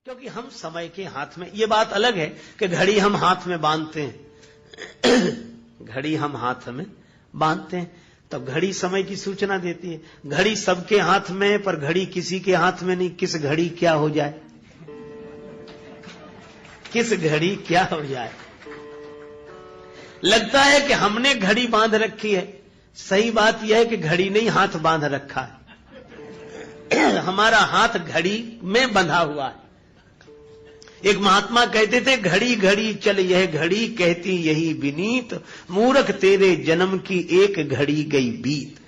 क्योंकि हम समय के हाथ में, ये बात अलग है कि घड़ी हम हाथ में बांधते हैं घड़ी हम हाथ में बांधते हैं तब घड़ी समय की सूचना देती है। घड़ी सबके हाथ में है पर घड़ी किसी के हाथ में नहीं। किस घड़ी क्या हो जाए, किस घड़ी क्या हो जाए। लगता है कि हमने घड़ी बांध रखी है, सही बात यह है कि घड़ी नहीं हाथ बांध रखा है हमारा हाथ घड़ी में बंधा हुआ है। एक महात्मा कहते थे, घड़ी घड़ी चल यह घड़ी कहती यही विनीत, मूर्ख तेरे जन्म की एक घड़ी गई बीत।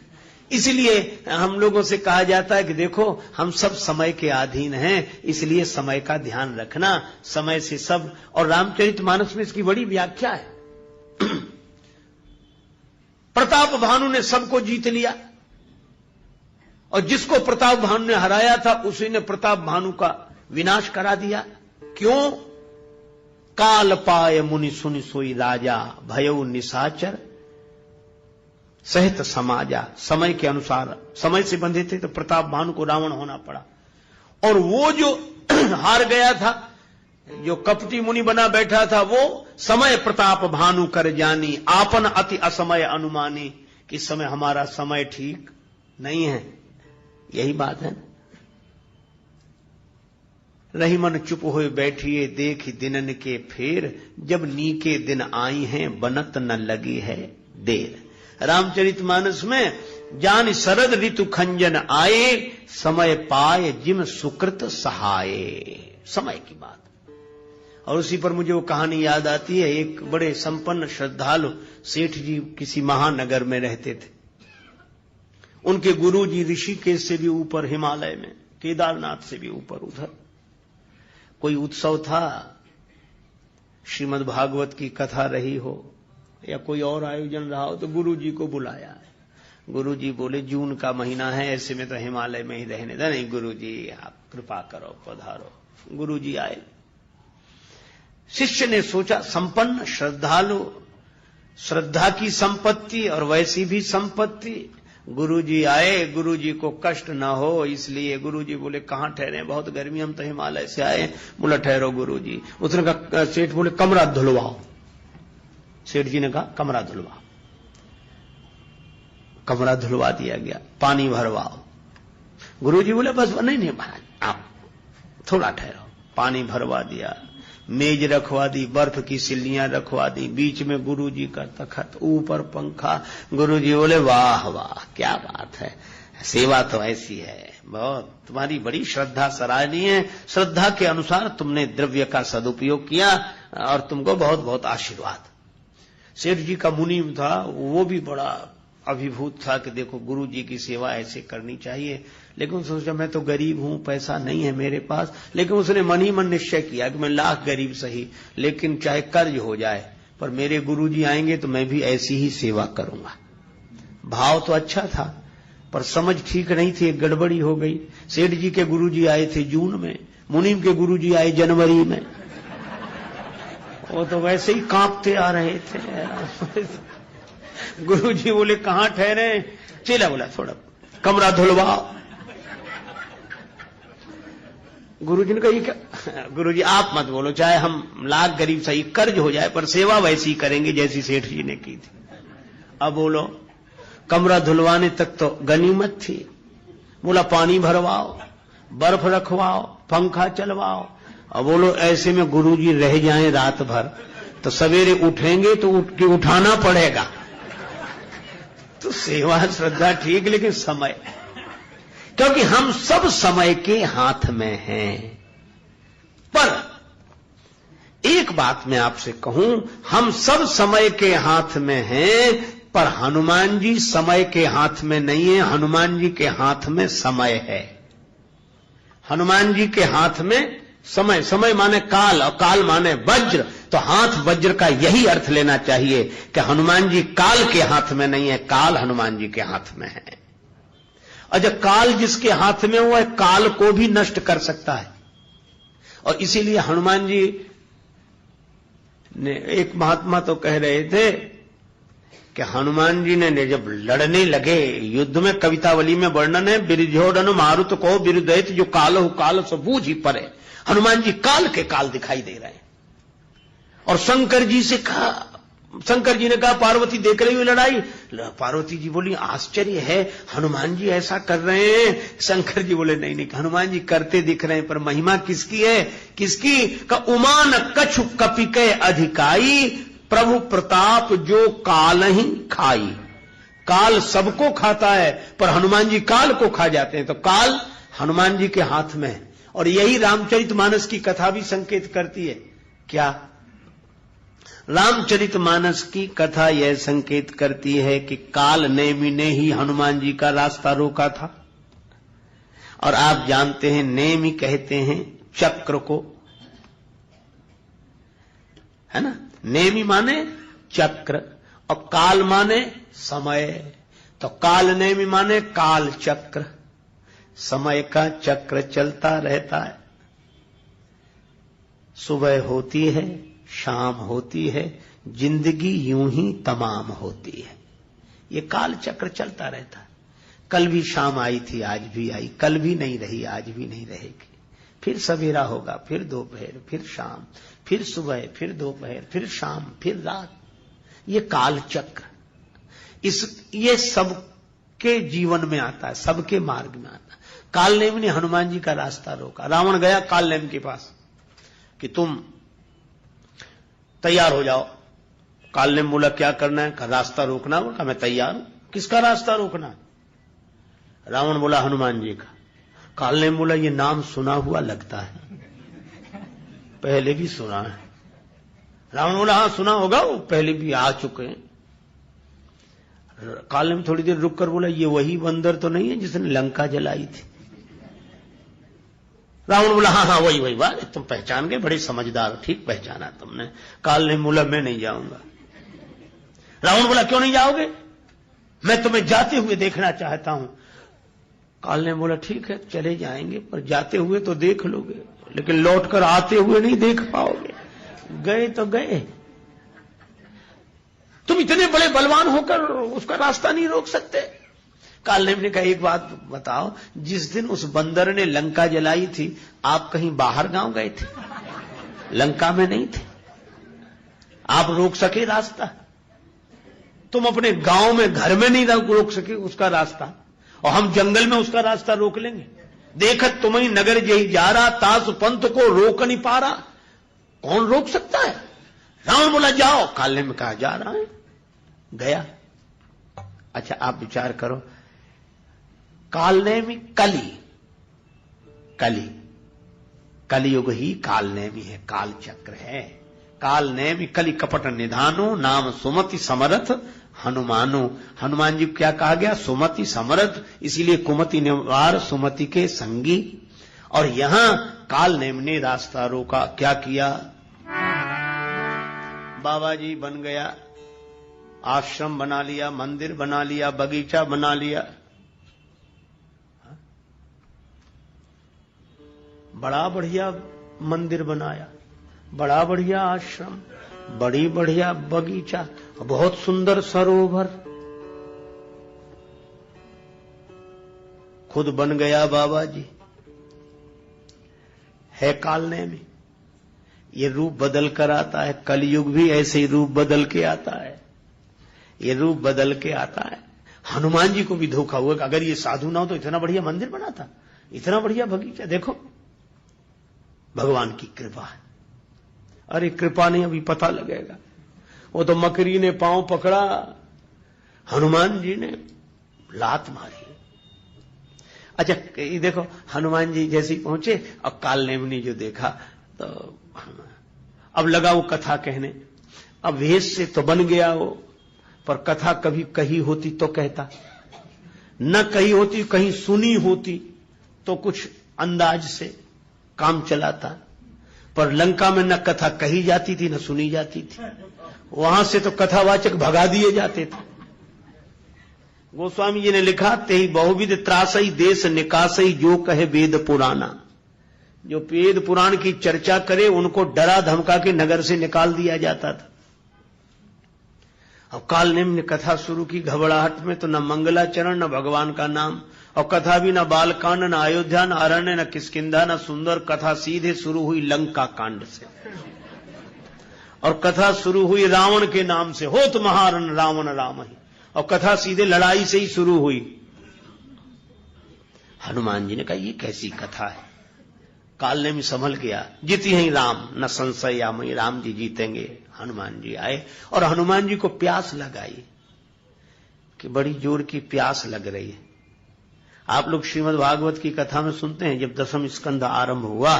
इसलिए हम लोगों से कहा जाता है कि देखो हम सब समय के अधीन हैं, इसलिए समय का ध्यान रखना, समय से सब। और रामचरितमानस में इसकी बड़ी व्याख्या है प्रताप भानु ने सबको जीत लिया और जिसको प्रताप भानु ने हराया था उसी ने प्रताप भानु का विनाश करा दिया। क्यों? काल पाय मुनि सुनि सोई राजा, भयउ निशाचर सहित समाजा। समय के अनुसार समय से बंधे थे तो प्रताप भानु को रावण होना पड़ा। और वो जो हार गया था, जो कपटी मुनि बना बैठा था, वो समय प्रताप भानु कर जानी, आपन अति असमय अनुमानी। कि समय हमारा समय ठीक नहीं है, यही बात है। रही मन चुप होए बैठिए देखी दिनन के फेर, जब नीके दिन आई हैं बनत न लगी है देर। रामचरितमानस में जान शरद ऋतु खंजन आए, समय पाए जिम सुकृत सहाय। समय की बात। और उसी पर मुझे वो कहानी याद आती है। एक बड़े संपन्न श्रद्धालु सेठ जी किसी महानगर में रहते थे। उनके गुरु जी ऋषिकेश से भी ऊपर हिमालय में, केदारनाथ से भी ऊपर उधर कोई उत्सव था, श्रीमद् भागवत की कथा रही हो या कोई और आयोजन रहा हो, तो गुरु जी को बुलाया है। गुरु जी बोले जून का महीना है, ऐसे में तो हिमालय में ही रहने दें। नहीं गुरु जी आप कृपा करो, पधारो। गुरु जी आए। शिष्य ने सोचा संपन्न श्रद्धालु, श्रद्धा की संपत्ति और वैसी भी संपत्ति। गुरुजी आए, गुरुजी को कष्ट ना हो इसलिए। गुरुजी बोले कहां ठहरे, बहुत गर्मी, हम तो हिमालय से आए। बोला ठहरो गुरुजी। उसने कहा, सेठ बोले कमरा धुलवाओ। सेठ जी ने कहा कमरा धुलवाओ। कमरा धुलवा दिया गया। पानी भरवाओ। गुरुजी बोले बस नहीं महाराज आप थोड़ा ठहरो। पानी भरवा दिया, मेज रखवा दी, बर्फ की सिल्लियां रखवा दी, बीच में गुरुजी का तखत, ऊपर पंखा। गुरुजी बोले वाह वाह क्या बात है, सेवा तो ऐसी है, बहुत तुम्हारी बड़ी श्रद्धा सराहनीय है। श्रद्धा के अनुसार तुमने द्रव्य का सदुपयोग किया और तुमको बहुत बहुत आशीर्वाद। सेठ जी का मुनीम था, वो भी बड़ा अभिभूत था कि देखो गुरु जी की सेवा ऐसे करनी चाहिए। लेकिन सोचा मैं तो गरीब हूं, पैसा नहीं है मेरे पास। लेकिन उसने मन ही मन निश्चय किया कि मैं लाख गरीब सही, लेकिन चाहे कर्ज हो जाए पर मेरे गुरु जी आएंगे तो मैं भी ऐसी ही सेवा करूंगा। भाव तो अच्छा था पर समझ ठीक नहीं थी, एक गड़बड़ी हो गई। सेठ जी के गुरु जी आए थे जून में, मुनीम के गुरु जी आए जनवरी में। वो तो वैसे ही कांपते आ रहे थे। गुरु जी बोले कहां ठहरे? चेला बोला थोड़ा कमरा धुलवाओ। गुरु जी ने कहा ये क्या? गुरु जी आप मत बोलो, चाहे हम लाख गरीब सही, कर्ज हो जाए पर सेवा वैसी करेंगे जैसी सेठ जी ने की थी। अब बोलो कमरा धुलवाने तक तो गनीमत थी। बोला पानी भरवाओ, बर्फ रखवाओ, पंखा चलवाओ। अब बोलो ऐसे में गुरु जी रह जाएं रात भर तो सवेरे उठेंगे तो उठ के उठाना पड़ेगा। तो सेवा श्रद्धा ठीक, लेकिन समय, क्योंकि हम सब समय के हाथ में हैं। पर एक बात मैं आपसे कहूं, हम सब समय के हाथ में हैं पर हनुमान जी समय के हाथ में नहीं है, हनुमान जी के हाथ में समय है। हनुमान जी के हाथ में समय, समय माने काल और काल माने वज्र, तो हाथ वज्र का यही अर्थ लेना चाहिए कि हनुमान जी काल के हाथ में नहीं है, काल हनुमान जी के हाथ में है। और जब काल जिसके हाथ में हुआ है, काल को भी नष्ट कर सकता है। और इसीलिए हनुमान जी ने, एक महात्मा तो कह रहे थे कि हनुमान जी ने जब लड़ने लगे युद्ध में, कवितावली में वर्णन है, बिरझोड़न मारुत को बिरुदैत जो काल काल सो बूझ ही परे। हनुमान जी काल के काल दिखाई दे रहे हैं। और शंकर जी ने कहा पार्वती देख रही हुई लड़ाई। पार्वती जी बोली आश्चर्य है, हनुमान जी ऐसा कर रहे हैं। शंकर जी बोले नहीं, हनुमान जी करते दिख रहे हैं, पर महिमा किसकी है? किसकी? का उमान कछु कपि के अधिकाई, प्रभु प्रताप जो काल ही खाई। काल सबको खाता है, पर हनुमान जी काल को खा जाते हैं। तो काल हनुमान जी के हाथ में है। और यही रामचरितमानस की कथा भी संकेत करती है। क्या? रामचरितमानस की कथा यह संकेत करती है कि काल नेमि ने ही हनुमान जी का रास्ता रोका था। और आप जानते हैं नेमि कहते हैं चक्र को, है ना? नेमि माने चक्र और काल माने समय। तो काल नेमि माने काल चक्र, समय का चक्र चलता रहता है। सुबह होती है, शाम होती है, जिंदगी यूं ही तमाम होती है। ये काल चक्र चलता रहता है। कल भी शाम आई थी, आज भी आई, कल भी नहीं रही, आज भी नहीं रहेगी। फिर सवेरा होगा, फिर दोपहर, फिर शाम, फिर सुबह, फिर दोपहर, फिर शाम, फिर रात। ये काल चक्र ये सबके जीवन में आता है, सबके मार्ग में आता है। कालनेम ने हनुमान जी का रास्ता रोका। रावण गया कालनेम के पास कि तुम तैयार हो जाओ। कालनेम बोला क्या करना है? कहा रास्ता रोकना। बोला मैं तैयार हूं। किसका रास्ता रोकना? रावण बोला हनुमान जी का। कालनेम बोला ये नाम सुना हुआ लगता है, पहले भी सुना है। रावण बोला हाँ सुना होगा, वो पहले भी आ चुके हैं। कालनेम थोड़ी देर रुक कर बोला ये वही बंदर तो नहीं है जिसने लंका जलाई थी? रावण बोला हाँ वही वाह तुम पहचान गए, बड़े समझदार, ठीक पहचाना तुमने। कालनेम बोला मैं नहीं जाऊंगा। रावण बोला क्यों नहीं जाओगे? मैं तुम्हें जाते हुए देखना चाहता हूं। कालनेम बोला ठीक है चले जाएंगे, पर जाते हुए तो देख लोगे, लेकिन लौटकर आते हुए नहीं देख पाओगे। गए तो गए। तुम इतने बड़े बलवान होकर उसका रास्ता नहीं रोक सकते? कालनेम ने कहा एक बात बताओ, जिस दिन उस बंदर ने लंका जलाई थी आप कहीं बाहर गांव गए थे? लंका में नहीं थे। आप रोक सके रास्ता? तुम अपने गांव में घर में नहीं रोक सके उसका रास्ता, और हम जंगल में उसका रास्ता रोक लेंगे? देखत तुम्हें नगर जही जा रहा, तास पंथ को रोक नहीं पा रहा। कौन रोक सकता है? रावण बोला जाओ। कालनेम कहा जा रहा है, गया। अच्छा आप विचार करो, कालनेमी कलियुग ही कालनेमी है, काल चक्र है। कालनेमी कलि कपट निधानो, नाम सुमति समरथ हनुमानो। हनुमान जी को क्या कहा गया? सुमति समरथ, इसीलिए कुमति निवार सुमति के संगी। और यहां कालनेम ने रास्ता रोका। क्या किया? बाबा जी बन गया, आश्रम बना लिया, मंदिर बना लिया, बगीचा बना लिया, बड़ा बढ़िया मंदिर बनाया, बड़ा बढ़िया आश्रम, बड़ी बढ़िया बगीचा, बहुत सुंदर सरोवर। खुद बन गया बाबा जी। है कालनेमी। ये रूप बदल कर आता है। कलयुग भी ऐसे ही रूप बदल के आता है। ये रूप बदल के आता है। हनुमान जी को भी धोखा हुआ कि अगर ये साधु ना हो तो इतना बढ़िया मंदिर बना था, इतना बढ़िया बगीचा। देखो भगवान की कृपा है। अरे कृपा नहीं, अभी पता लगेगा। वो तो मकरी ने पांव पकड़ा, हनुमान जी ने लात मारी। अच्छा ये देखो, हनुमान जी जैसे ही पहुंचे और कालनेम ने जो देखा तो अब लगा वो कथा कहने। अब वेश से तो बन गया वो, पर कथा कभी कही होती तो कहता, न कही होती, कहीं सुनी होती तो कुछ अंदाज से काम चलाता। पर लंका में न कथा कही जाती थी न सुनी जाती थी। वहां से तो कथावाचक भगा दिए जाते थे। गोस्वामी जी ने लिखा, तेहि बहुविध त्रासई देश निकासई जो कहे वेद पुराना। जो वेद पुराण की चर्चा करे उनको डरा धमका के नगर से निकाल दिया जाता था। अब कालनेम ने कथा शुरू की घबराहट में, तो न मंगलाचरण न भगवान का नाम, और कथा भी न बालकांड न अयोध्या न अरण्य न किष्किंधा न सुंदर, कथा सीधे शुरू हुई लंका कांड से, और कथा शुरू हुई रावण के नाम से, होत महारण रावण राम ही, और कथा सीधे लड़ाई से ही शुरू हुई। हनुमान जी ने कहा ये कैसी कथा है। कालनेमी संभल गया, जीती ही राम न संशय या मई, राम जी जीतेंगे। हनुमान जी आए और हनुमान जी को प्यास लगाई कि बड़ी जोर की प्यास लग रही है। आप लोग श्रीमद् भागवत की कथा में सुनते हैं, जब 10वां स्कंध आरंभ हुआ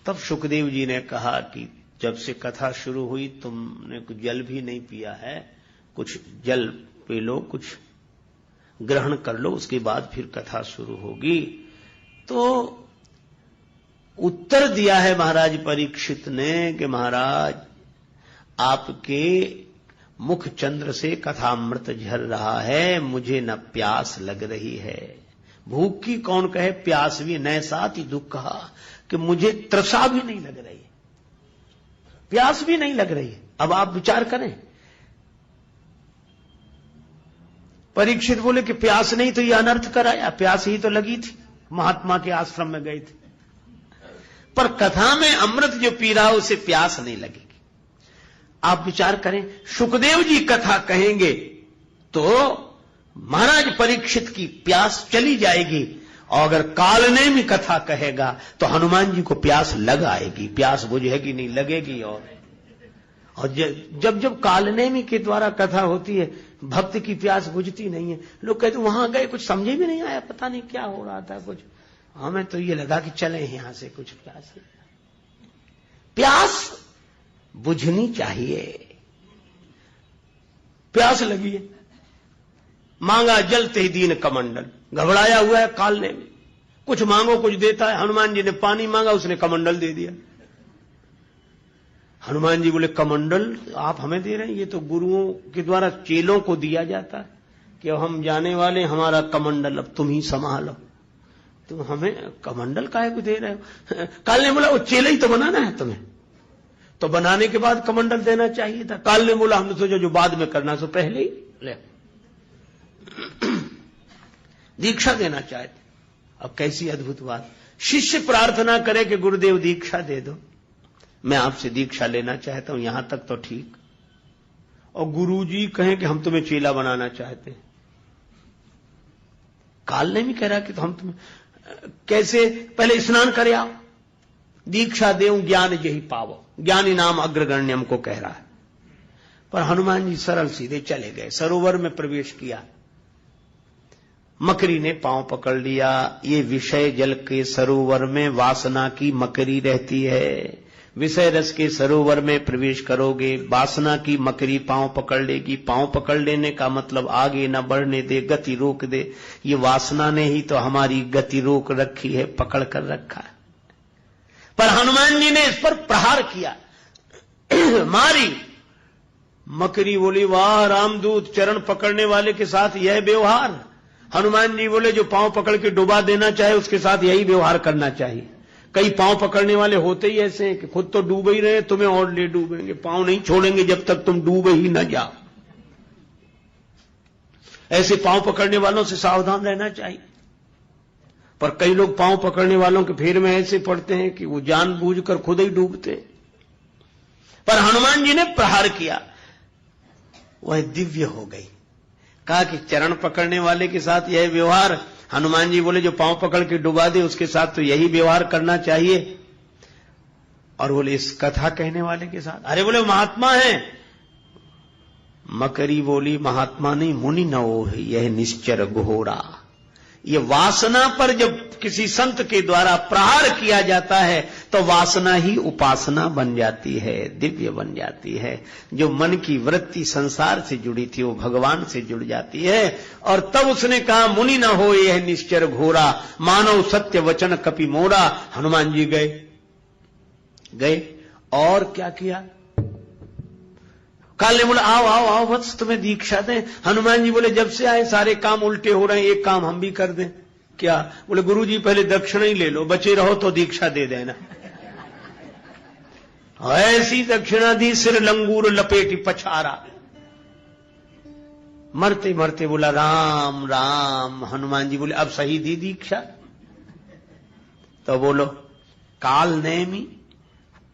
तब सुखदेव जी ने कहा कि जब से कथा शुरू हुई तुमने कुछ जल भी नहीं पिया है, कुछ जल पी लो, कुछ ग्रहण कर लो, उसके बाद फिर कथा शुरू होगी। तो उत्तर दिया है महाराज परीक्षित ने कि महाराज आपके मुख चंद्र से कथामृत झर रहा है, मुझे न प्यास लग रही है। भूख की कौन कहे, प्यास भी न साथ ही दुख कहा कि मुझे तृषा भी नहीं लग रही है, प्यास भी नहीं लग रही है। अब आप विचार करें। परीक्षित बोले कि प्यास नहीं तो ये अनर्थ कराया, प्यास ही तो लगी थी, महात्मा के आश्रम में गए थे। पर कथा में अमृत जो पी रहा उसे प्यास नहीं लगेगी। आप विचार करें, सुखदेव जी कथा कहेंगे तो महाराज परीक्षित की प्यास चली जाएगी, और अगर कालनेमी कथा कहेगा तो हनुमान जी को प्यास लग आएगी, प्यास बुझेगी नहीं, लगेगी। और जब जब कालनेमी के द्वारा कथा होती है भक्त की प्यास बुझती नहीं है। लोग कहते वहां गए कुछ समझे भी नहीं आया, पता नहीं क्या हो रहा था, कुछ हमें तो ये लगा कि चले यहां से, कुछ प्यास बुझनी चाहिए। प्यास लगी है, मांगा जलते ही दीन कमंडल, घबराया हुआ है कालनेमी, कुछ मांगो कुछ देता है। हनुमान जी ने पानी मांगा, उसने कमंडल दे दिया। हनुमान जी बोले कमंडल आप हमें दे रहे हैं, ये तो गुरुओं के द्वारा चेलों को दिया जाता है कि हम जाने वाले, हमारा कमंडल अब तुम ही संभालो, तुम हमें कमंडल काहे को दे रहे हो। काल ने बोला वो चेला ही तो बनाना है तुम्हें, तो बनाने के बाद कमंडल देना चाहिए था। काल ने बोला हमने सोचा जो बाद में करना सो पहले ही ले दीक्षा देना चाहते। अब कैसी अद्भुत बात, शिष्य प्रार्थना करे कि गुरुदेव दीक्षा दे दो, मैं आपसे दीक्षा लेना चाहता हूं, यहां तक तो ठीक। और गुरुजी कहें कि हम तुम्हें चेला बनाना चाहते हैं। काल ने भी कह रहा कि तो हम तुम्हें कैसे, पहले स्नान करे आओ, दीक्षा देऊं ज्ञान यही पावो, ज्ञानी नाम अग्रगण्यम को कह रहा है। पर हनुमान जी सरल सीधे चले गए, सरोवर में प्रवेश किया, मकरी ने पांव पकड़ लिया। ये विषय जल के सरोवर में वासना की मकरी रहती है, विषय रस के सरोवर में प्रवेश करोगे, वासना की मकरी पांव पकड़ लेगी। पांव पकड़ लेने का मतलब आगे न बढ़ने दे, गति रोक दे। ये वासना ने ही तो हमारी गति रोक रखी है, पकड़ कर रखा है। पर हनुमान जी ने इस पर प्रहार किया, मारी। मकरी बोली वाह रामदूत, चरण पकड़ने वाले के साथ यह व्यवहार। हनुमान जी बोले जो पांव पकड़ के डुबा देना चाहे उसके साथ यही व्यवहार करना चाहिए। कई पांव पकड़ने वाले होते ही ऐसे हैं कि खुद तो डूब ही रहे, तुम्हें और ले डूबेंगे, पांव नहीं छोड़ेंगे जब तक तुम डूबे ही न जाओ। ऐसे पांव पकड़ने वालों से सावधान रहना चाहिए। पर कई लोग पांव पकड़ने वालों के फेर में ऐसे पड़ते हैं कि वो जानबूझकर खुद ही डूबते हैं। पर हनुमान जी ने प्रहार किया, वह दिव्य हो गई। कहा कि चरण पकड़ने वाले के साथ यह व्यवहार, हनुमान जी बोले जो पांव पकड़ के डुबा दे उसके साथ तो यही व्यवहार करना चाहिए। और बोले इस कथा कहने वाले के साथ, अरे बोले महात्मा है। मकरी बोली महात्मा नहीं मुनि न हो, यह निश्चर घोरा। ये वासना पर जब किसी संत के द्वारा प्रहार किया जाता है तो वासना ही उपासना बन जाती है, दिव्य बन जाती है। जो मन की वृत्ति संसार से जुड़ी थी वो भगवान से जुड़ जाती है। और तब उसने कहा मुनि न हो यह निश्चर घोरा, मानव सत्य वचन कपि मोरा। हनुमान जी गए और क्या किया, काल ने बोला आओ आओ आओ वत्स तुम्हें दीक्षा दें। हनुमान जी बोले जब से आए सारे काम उल्टे हो रहे हैं, एक काम हम भी कर दें। क्या? बोले गुरुजी पहले दक्षिणा ही ले लो, बचे रहो तो दीक्षा दे देना। ऐसी दक्षिणा दी, सिर लंगूर लपेटी पछारा। मरते मरते बोला राम राम। हनुमान जी बोले अब सही दी दीक्षा? तो बोलो काल नेमी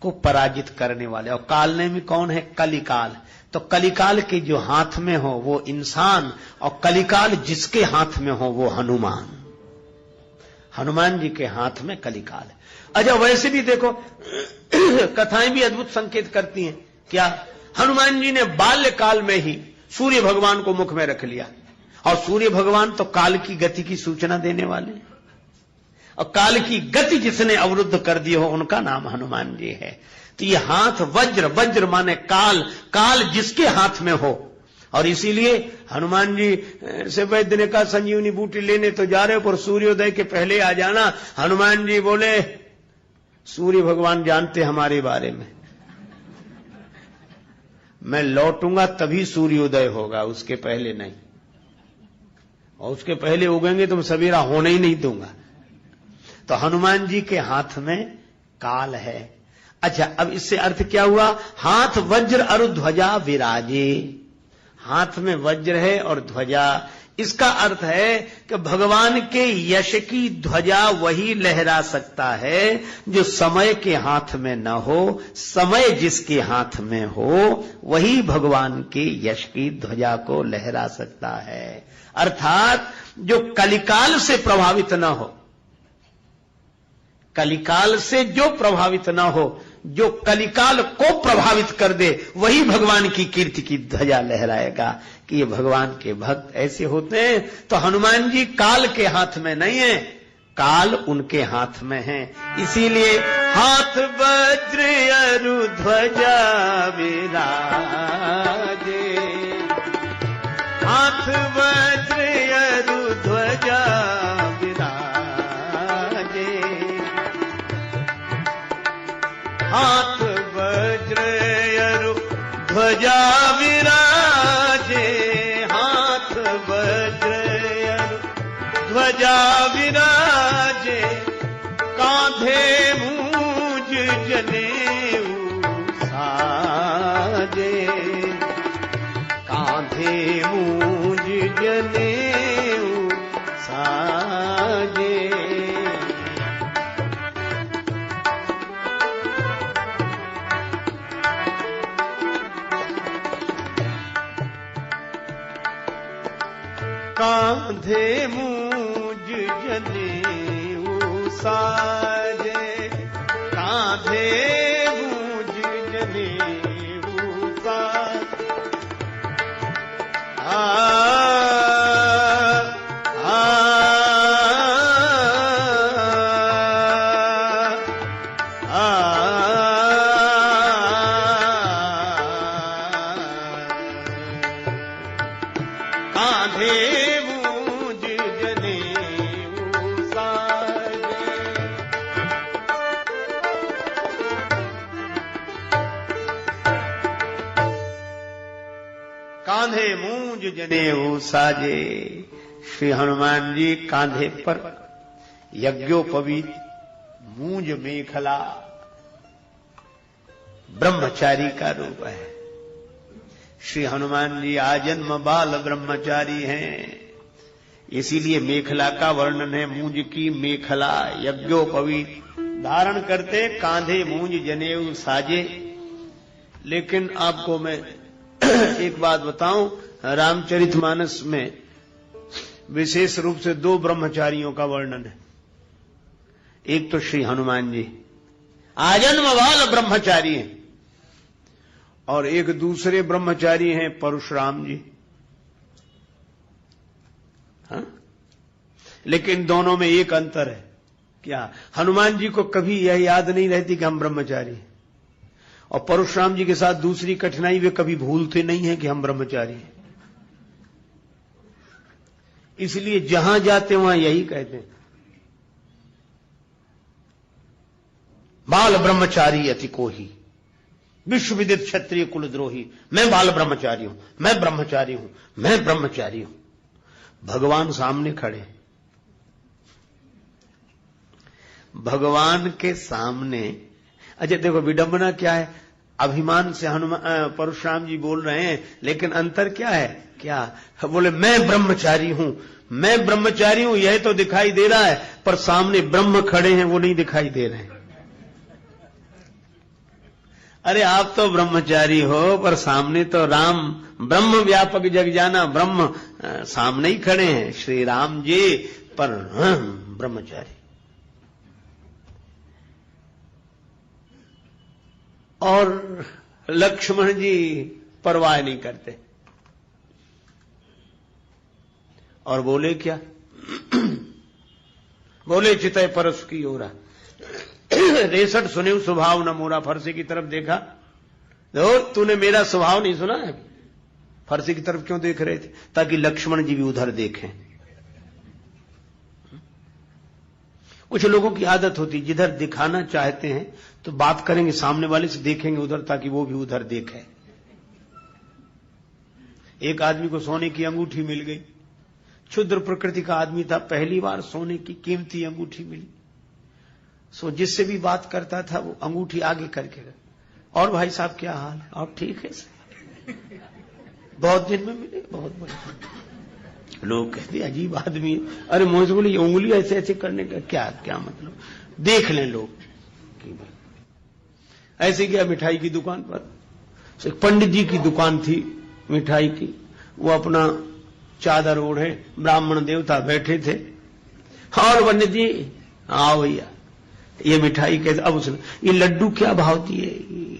को पराजित करने वाले। और काल नेमी कौन है? कलिकाल। तो कलिकाल के जो हाथ में हो वो इंसान, और कलिकाल जिसके हाथ में हो वो हनुमान। हनुमान जी के हाथ में कलिकाल है। अच्छा वैसे भी देखो कथाएं भी अद्भुत संकेत करती हैं। क्या? हनुमान जी ने बाल्यकाल में ही सूर्य भगवान को मुख में रख लिया, और सूर्य भगवान तो काल की गति की सूचना देने वाले, और काल की गति जिसने अवरुद्ध कर दी हो उनका नाम हनुमान जी है। तो ये हाथ वज्र, वज्र माने काल, काल जिसके हाथ में हो। और इसीलिए हनुमान जी से वैद्य ने कहा संजीवनी बूटी लेने तो जा रहे हो पर सूर्योदय के पहले आ जाना। हनुमान जी बोले सूर्य भगवान जानते हमारे बारे में, मैं लौटूंगा तभी सूर्योदय होगा, उसके पहले नहीं, और उसके पहले उगेंगे तो मैं सवेरा होने ही नहीं दूंगा। तो हनुमान जी के हाथ में काल है। अच्छा अब इससे अर्थ क्या हुआ? हाथ वज्र और ध्वजा विराजे। हाथ में वज्र है और ध्वजा, इसका अर्थ है कि भगवान के यश की ध्वजा वही लहरा सकता है जो समय के हाथ में न हो। समय जिसके हाथ में हो वही भगवान के यश की ध्वजा को लहरा सकता है। अर्थात जो कलिकाल से प्रभावित न हो, कलिकाल से जो प्रभावित न हो, जो कलिकाल को प्रभावित कर दे, वही भगवान की कीर्ति की ध्वजा लहराएगा कि ये भगवान के भक्त ऐसे होते हैं। तो हनुमान जी काल के हाथ में नहीं है, काल उनके हाथ में है। इसीलिए हाथ वज्र अरु ध्वजा विराजे, हाथ वज्र अरु ध्वजा हाथ वज्र अरु ध्वजा विराजे, हाथ वज्र अरु ध्वजा विराजे, कांधे मूंज जनेऊ साजे, कांधे मूंज जनेऊ साजे। कांधे मूंज जनेऊ साजे, कांधे मूंज जनेऊ साजे। कांधे मूंज जनेऊ साजे। श्री हनुमान जी कांधे पर यज्ञोपवीत मूंज मेखला, ब्रह्मचारी का रूप है। श्री हनुमान जी आजन्म बाल ब्रह्मचारी हैं, इसीलिए मेखला का वर्णन है। मूंज की मेखला यज्ञोपवीत धारण करते, कांधे मूंज जनेऊ साजे। लेकिन आपको मैं एक बात बताऊं, रामचरितमानस में विशेष रूप से दो ब्रह्मचारियों का वर्णन है। एक तो श्री हनुमान जी आजन्म बाल ब्रह्मचारी हैं, और एक दूसरे ब्रह्मचारी हैं परशुराम जी। हाँ? लेकिन दोनों में एक अंतर है। क्या? हनुमान जी को कभी यह याद नहीं रहती कि हम ब्रह्मचारी हैं, और परशुराम जी के साथ दूसरी कठिनाई, वे कभी भूलते नहीं हैं कि हम ब्रह्मचारी हैं। इसलिए जहां जाते वहां यही कहते हैं, बाल ब्रह्मचारी अति कोही, विश्व विदित क्षत्रिय कुलद्रोही। मैं बाल ब्रह्मचारी हूं, मैं ब्रह्मचारी हूं, मैं ब्रह्मचारी हूं। भगवान सामने खड़े, भगवान के सामने अच्छा देखो विडंबना क्या है, अभिमान से हनुमान परशुराम जी बोल रहे हैं, लेकिन अंतर क्या है, क्या बोले मैं ब्रह्मचारी हूं, यह तो दिखाई दे रहा है, पर सामने ब्रह्म खड़े हैं वो नहीं दिखाई दे रहे हैं। अरे आप तो ब्रह्मचारी हो, पर सामने तो राम ब्रह्म व्यापक जग जाना, ब्रह्म सामने ही खड़े हैं श्री राम जी, पर ब्रह्मचारी। और लक्ष्मण जी परवाह नहीं करते और बोले क्या, बोले चितय परस की ओरा, रेसठ सुने स्वभाव न मोरा। फरसे की तरफ देखा, देखो तूने मेरा स्वभाव नहीं सुना है, फरसे की तरफ क्यों देख रहे थे, ताकि लक्ष्मण जी भी उधर देखें। कुछ लोगों की आदत होती, जिधर दिखाना चाहते हैं तो बात करेंगे सामने वाले से, देखेंगे उधर ताकि वो भी उधर देखे। एक आदमी को सोने की अंगूठी मिल गई, क्षुद्र प्रकृति का आदमी था, पहली बार सोने की कीमती अंगूठी मिली। सो जिससे भी बात करता था वो अंगूठी आगे करके, और भाई साहब क्या हाल है, और ठीक है बहुत दिन में मिले, बहुत बड़े। लोग कहते अजीब आदमी है, अरे मुझे बोली उंगली ऐसे ऐसे करने का क्या क्या मतलब, देख लें लोग कि ऐसे गया मिठाई की दुकान पर, एक पंडित जी की दुकान थी मिठाई की, वो अपना चादर ओढ़े, ब्राह्मण देवता बैठे थे, और पंडित जी आओ भैया ये मिठाई कैसे, अब उसने ये लड्डू क्या भाव दिए,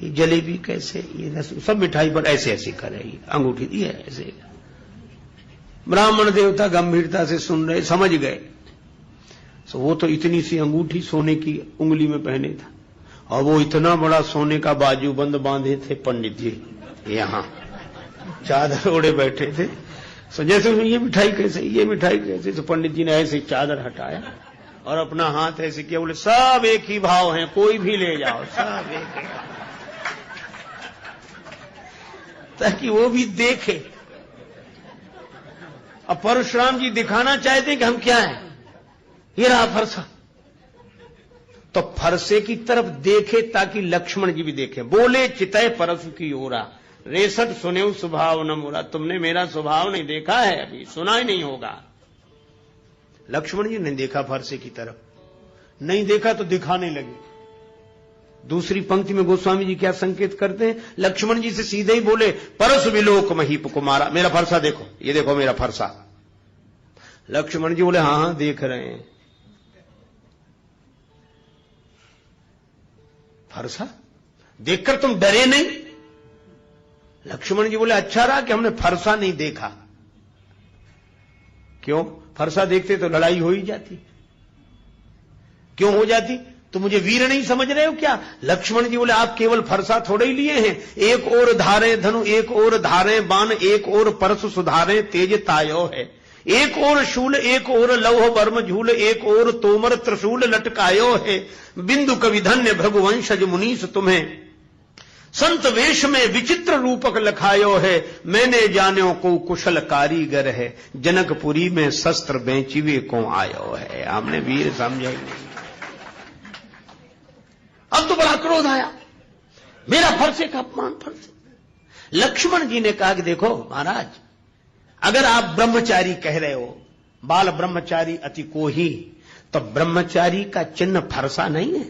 ये जलेबी कैसे, ये रस, सब मिठाई पर ऐसे ऐसे करे, अंगूठी दी है ऐसे। ब्राह्मण देवता गंभीरता से सुन रहे, समझ गए। तो वो तो इतनी सी अंगूठी सोने की उंगली में पहने था, और वो इतना बड़ा सोने का बाजूबंद बांधे थे पंडित जी, यहां चादर ओढ़े बैठे थे। तो जैसे ये मिठाई कैसे, ये मिठाई कैसे, तो पंडित जी ने ऐसे चादर हटाया और अपना हाथ ऐसे किया, बोले सब एक ही भाव हैं, कोई भी ले जाओ, सब एक ही, ताकि वो भी देखे। अब परशुराम जी दिखाना चाहते कि हम क्या हैं, ये रहा फरसा, तो फरसे की तरफ देखे ताकि लक्ष्मण जी भी देखे। बोले चितय परसु की ओरा, रेसठ सुने स्वभाव न मोरा, तुमने मेरा स्वभाव नहीं देखा है, अभी सुना ही नहीं होगा। लक्ष्मण जी ने देखा फरसे की तरफ, नहीं देखा तो दिखाने लगे। दूसरी पंक्ति में गोस्वामी जी क्या संकेत करते हैं, लक्ष्मण जी से सीधे ही बोले परसु विलोक महीप कुमारा, मेरा फरसा देखो, ये देखो मेरा फरसा। लक्ष्मण जी बोले हाँ हाँ देख रहे हैं। फरसा देखकर तुम डरे नहीं? लक्ष्मण जी बोले अच्छा रहा कि हमने फरसा नहीं देखा। क्यों? फरसा देखते तो लड़ाई हो ही जाती। क्यों हो जाती? तो मुझे वीर नहीं समझ रहे हो क्या? लक्ष्मण जी बोले आप केवल फरसा थोड़े ही लिए हैं, एक और धारे धनु, एक और धारे बाण, एक और परसु सुधारे तेज तायो है, एक और शूल, एक और लौह वर्म झूल, एक और तोमर त्रिशूल लटकायो है। बिंदु कवि धन्य भृगुवंशज मुनीस तुम्हें संत वेश में विचित्र रूपक लखायो है। मैंने जान्यो को कुशल कारीगर है, जनकपुरी में शस्त्र बेचिवे को आयो है। हमने वीर समझा ही नहीं। अब तो बड़ा क्रोध आया, मेरा फरसे का अपमान, फरसे। लक्ष्मण जी ने कहा कि देखो महाराज, अगर आप ब्रह्मचारी कह रहे हो, बाल ब्रह्मचारी अति कोही, तो ब्रह्मचारी का चिन्ह फरसा नहीं है।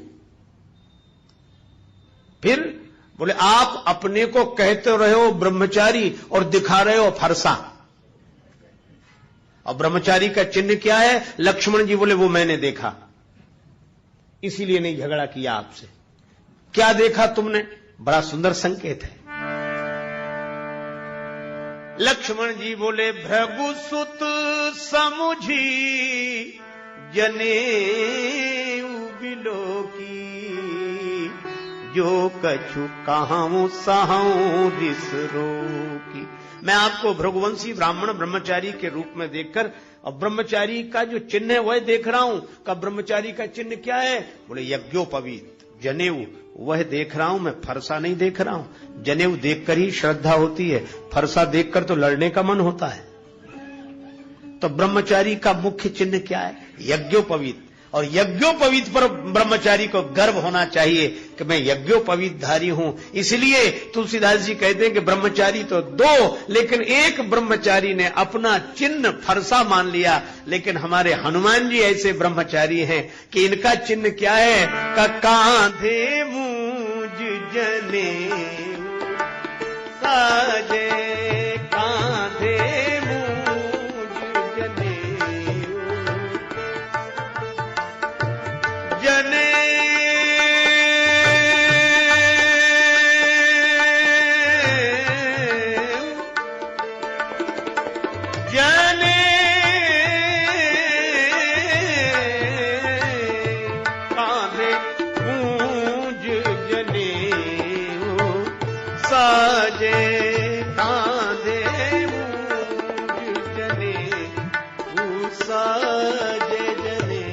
फिर बोले आप अपने को कहते रहे हो ब्रह्मचारी और दिखा रहे हो फरसा, और ब्रह्मचारी का चिन्ह क्या है? लक्ष्मण जी बोले वो मैंने देखा, इसीलिए नहीं झगड़ा किया आपसे। क्या देखा तुमने? बड़ा सुंदर संकेत है। लक्ष्मण जी बोले भृगुसुत समुझी जनेऊ बिलोकी, जो कछु कहाऊं सहाऊं रिस रोकी। मैं आपको भृगुवंशी ब्राह्मण ब्रह्मचारी के रूप में देखकर, और ब्रह्मचारी का जो चिन्ह है वह देख रहा हूं। का ब्रह्मचारी का चिन्ह क्या है? बोले यज्ञोपवीत जनेऊ, वह देख रहा हूं मैं, फरसा नहीं देख रहा हूं। जनेऊ देखकर ही श्रद्धा होती है, फरसा देखकर तो लड़ने का मन होता है। तो ब्रह्मचारी का मुख्य चिन्ह क्या है? यज्ञोपवीत। और यज्ञोपवीत पर ब्रह्मचारी को गर्व होना चाहिए कि मैं यज्ञोपवीत धारी हूं। इसलिए तुलसीदास जी कहते हैं कि ब्रह्मचारी तो दो, लेकिन एक ब्रह्मचारी ने अपना चिन्ह फरसा मान लिया। लेकिन हमारे हनुमान जी ऐसे ब्रह्मचारी हैं कि इनका चिन्ह क्या है? कांधे मूज जने साजे, कांधे जने जने कांधे गूंज जने साजे, कांधे गूंज जने साजे जने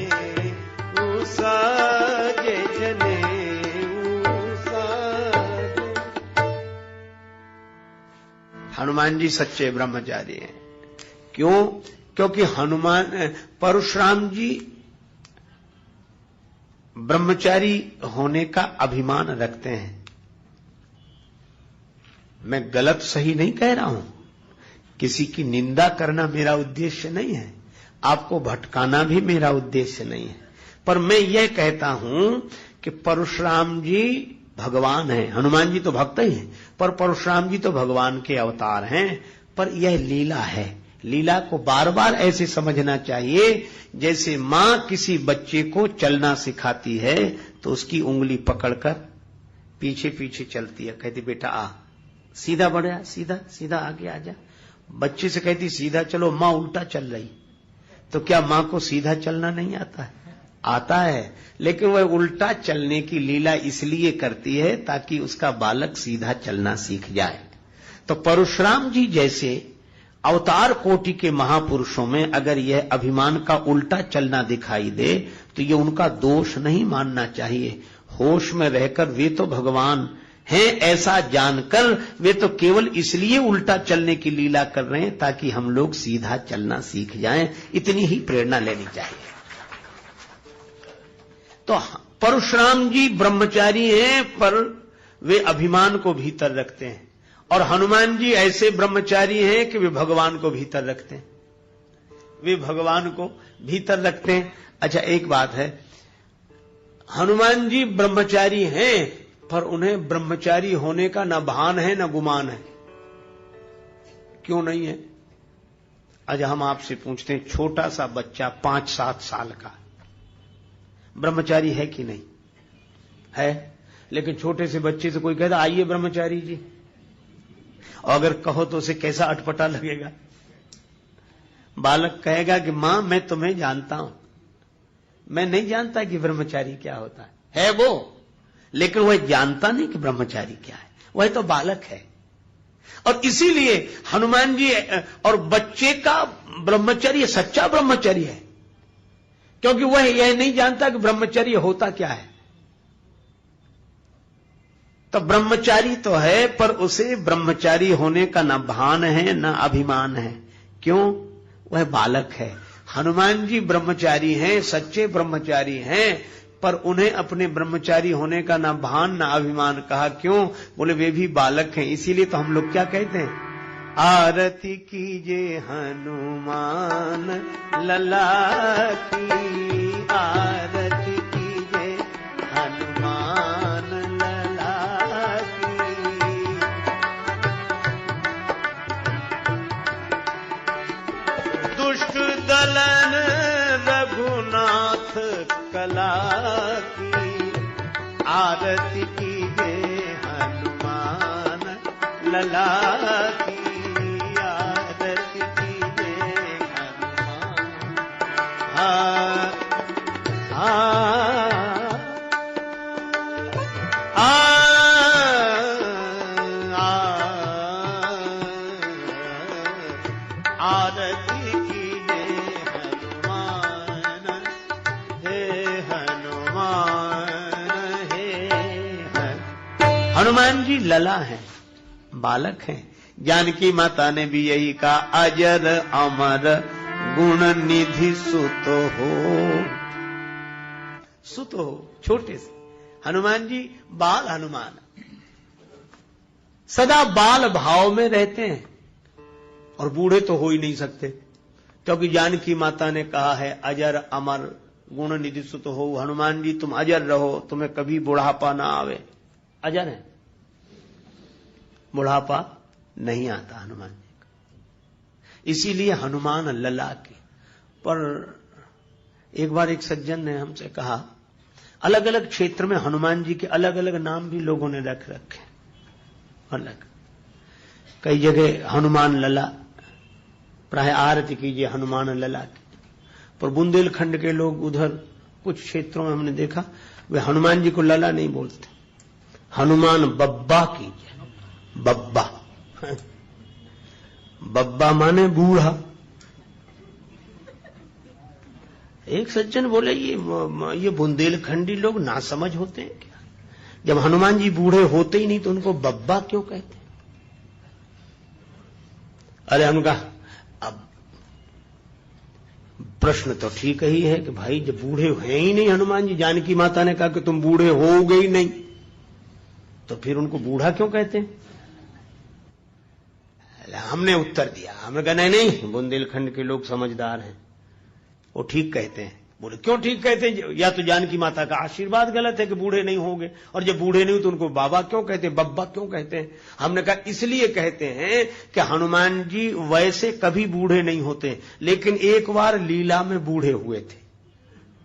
साजे जने साजे। हनुमान जी सच्चे ब्रह्मचारी हैं। क्यों? क्योंकि हनुमान परशुराम जी ब्रह्मचारी होने का अभिमान रखते हैं। मैं गलत सही नहीं कह रहा हूं, किसी की निंदा करना मेरा उद्देश्य नहीं है, आपको भटकाना भी मेरा उद्देश्य नहीं है, पर मैं यह कहता हूं कि परशुराम जी भगवान हैं। हनुमान जी तो भक्त ही हैं, पर परशुराम जी तो भगवान के अवतार हैं। पर यह लीला है। लीला को बार बार ऐसे समझना चाहिए जैसे मां किसी बच्चे को चलना सिखाती है तो उसकी उंगली पकड़कर पीछे पीछे चलती है, कहती बेटा आ, सीधा बढ़ा, सीधा सीधा आगे आ जा। बच्चे से कहती सीधा चलो, मां उल्टा चल रही, तो क्या मां को सीधा चलना नहीं आता है? आता है, लेकिन वह उल्टा चलने की लीला इसलिए करती है ताकि उसका बालक सीधा चलना सीख जाए। तो परशुराम जी जैसे अवतार कोटि के महापुरुषों में अगर यह अभिमान का उल्टा चलना दिखाई दे तो यह उनका दोष नहीं मानना चाहिए। होश में रहकर वे तो भगवान हैं ऐसा जानकर वे तो केवल इसलिए उल्टा चलने की लीला कर रहे हैं ताकि हम लोग सीधा चलना सीख जाएं। इतनी ही प्रेरणा लेनी चाहिए। तो परशुराम जी ब्रह्मचारी हैं पर वे अभिमान को भीतर रखते हैं, और हनुमान जी ऐसे ब्रह्मचारी हैं कि वे भगवान को भीतर रखते हैं। वे भगवान को भीतर रखते हैं। अच्छा, एक बात है, हनुमान जी ब्रह्मचारी हैं पर उन्हें ब्रह्मचारी होने का न भान है न गुमान है। क्यों नहीं है? आज हम आपसे पूछते हैं, छोटा सा बच्चा 5-7 साल का ब्रह्मचारी है कि नहीं है? लेकिन छोटे से बच्चे से कोई कहता आइए ब्रह्मचारी जी, और अगर कहो तो उसे कैसा अटपटा लगेगा। बालक कहेगा कि मां मैं तुम्हें जानता हूं, मैं नहीं जानता कि ब्रह्मचारी क्या होता है वो, लेकिन वह जानता नहीं कि ब्रह्मचारी क्या है, वह तो बालक है। और इसीलिए हनुमान जी और बच्चे का ब्रह्मचर्य सच्चा ब्रह्मचर्य है, क्योंकि वह यह नहीं जानता कि ब्रह्मचर्य होता क्या है। तो ब्रह्मचारी तो है पर उसे ब्रह्मचारी होने का न भान है न अभिमान है। क्यों? वह बालक है। हनुमान जी ब्रह्मचारी हैं, सच्चे ब्रह्मचारी हैं, पर उन्हें अपने ब्रह्मचारी होने का न भान न अभिमान कहा। क्यों? बोले वे भी बालक हैं। इसीलिए तो हम लोग क्या कहते हैं, आरती कीजिए हनुमान लला की, आरती कीजिए हनुमान लला की। दुष्ट दलन रघुनाथ कला की, आरती कीजिए हनुमान लला की, आरती कीजिए हनुमान। आरती कीजिए हनुमान, हे हनुमान, हे हनुमान जी लला हैं, बालक हैं। जानकी माता ने भी यही कहा, अजर अमर गुण निधि सुत हो। सुत हो, छोटे से। हनुमान जी बाल हनुमान, सदा बाल भाव में रहते हैं और बूढ़े तो हो ही नहीं सकते, क्योंकि जानकी माता ने कहा है अजर अमर गुण निधि सुत हो। हनुमान जी तुम अजर रहो, तुम्हें कभी बुढ़ापा ना आवे। अजर है, बुढ़ापा नहीं आता हनुमान जी का। इसीलिए हनुमान लला के। पर एक बार एक सज्जन ने हमसे कहा, अलग अलग क्षेत्र में हनुमान जी के अलग अलग नाम भी लोगों ने रख रखे, अलग। कई जगह हनुमान लला, प्राय आरती कीजिए हनुमान लला की। पर बुंदेलखंड के लोग उधर कुछ क्षेत्रों में हमने देखा वे हनुमान जी को लला नहीं बोलते, हनुमान बब्बा कीजिए। बब्बा बब्बा माने बूढ़ा। एक सज्जन बोले ये बुंदेलखंडी लोग नासमझ होते हैं क्या? जब हनुमान जी बूढ़े होते ही नहीं तो उनको बब्बा क्यों कहते? अरे हम कहा अब प्रश्न तो ठीक ही है कि भाई जब बूढ़े हैं ही नहीं हनुमान जी, जानकी माता ने कहा कि तुम बूढ़े होगे ही नहीं, तो फिर उनको बूढ़ा क्यों कहते हैं? हमने उत्तर दिया, हमने कहा नहीं, बुंदेलखंड के लोग समझदार हैं, वो ठीक कहते हैं। बोले क्यों ठीक कहते हैं? या तो जानकी माता का आशीर्वाद गलत है कि बूढ़े नहीं होंगे, और जब बूढ़े नहीं तो उनको बाबा क्यों कहते हैं, बब्बा क्यों कहते हैं? हमने कहा इसलिए कहते हैं कि हनुमान जी वैसे कभी बूढ़े नहीं होते, लेकिन एक बार लीला में बूढ़े हुए थे।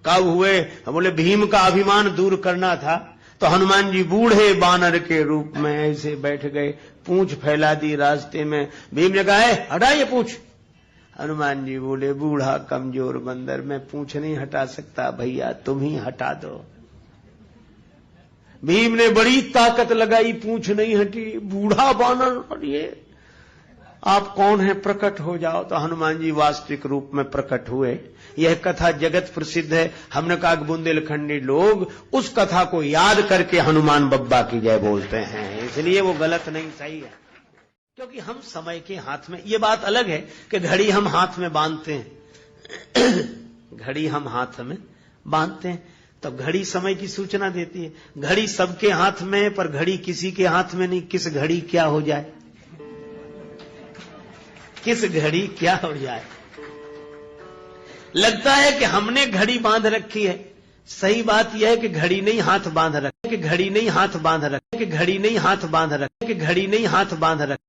कब हुए? बोले भीम का अभिमान दूर करना था तो हनुमान जी बूढ़े बानर के रूप में ऐसे बैठ गए, पूंछ फैला दी रास्ते में। भीम ने कहा हटा ये पूंछ। हनुमान जी बोले बूढ़ा कमजोर बंदर, मैं पूंछ नहीं हटा सकता, भैया तुम ही हटा दो। भीम ने बड़ी ताकत लगाई, पूंछ नहीं हटी। बूढ़ा बानर, और ये आप कौन है, प्रकट हो जाओ। तो हनुमान जी वास्तविक रूप में प्रकट हुए। यह कथा जगत प्रसिद्ध है। हमने कहा कि बुंदेलखंडी लोग उस कथा को याद करके हनुमान बब्बा की जय बोलते हैं, इसलिए वो गलत नहीं, सही है। क्योंकि हम समय के हाथ में, ये बात अलग है कि घड़ी हम हाथ में बांधते हैं घड़ी हम हाथ में बांधते हैं तब घड़ी समय की सूचना देती है। घड़ी सबके हाथ में है पर घड़ी किसी के हाथ में नहीं। किस घड़ी क्या हो जाए, किस घड़ी क्या हो जाए। लगता है कि हमने घड़ी बांध रखी है, सही बात यह है कि घड़ी नहीं हाथ बांध रखे, कि घड़ी नहीं हाथ बांध रखे, कि घड़ी नहीं हाथ बांध रखे, कि घड़ी नहीं हाथ बांध रखे।